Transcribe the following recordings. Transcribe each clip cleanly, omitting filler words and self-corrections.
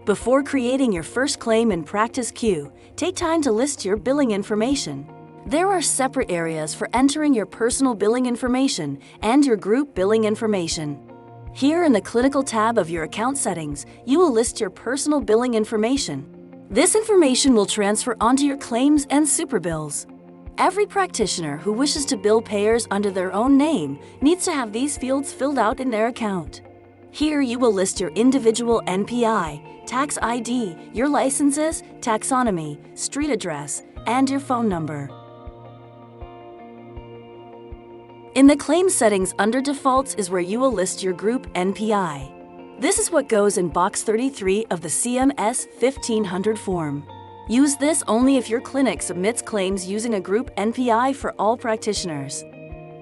Before creating your first claim in PracticeQ, take time to list your billing information. There are separate areas for entering your personal billing information and your group billing information. Here in the Clinical tab of your account settings, you will list your personal billing information. This information will transfer onto your claims and superbills. Every practitioner who wishes to bill payers under their own name needs to have these fields filled out in their account. Here you will list your individual NPI, tax ID, your licenses, taxonomy, street address, and your phone number. In the claim settings under defaults is where you will list your group NPI. This is what goes in box 33 of the CMS 1500 form. Use this only if your clinic submits claims using a group NPI for all practitioners.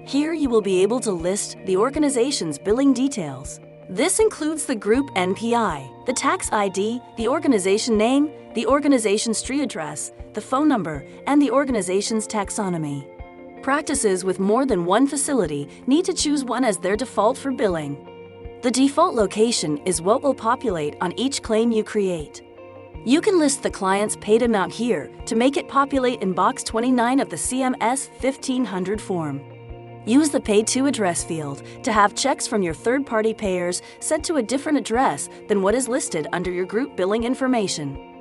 Here you will be able to list the organization's billing details. This includes the group NPI, the tax ID, the organization name, the organization street address, the phone number, and the organization's taxonomy. Practices with more than one facility need to choose one as their default for billing. The default location is what will populate on each claim you create. You can list the client's paid amount here to make it populate in box 29 of the CMS 1500 form. Use the Pay To address field to have checks from your third-party payers sent to a different address than what is listed under your group billing information.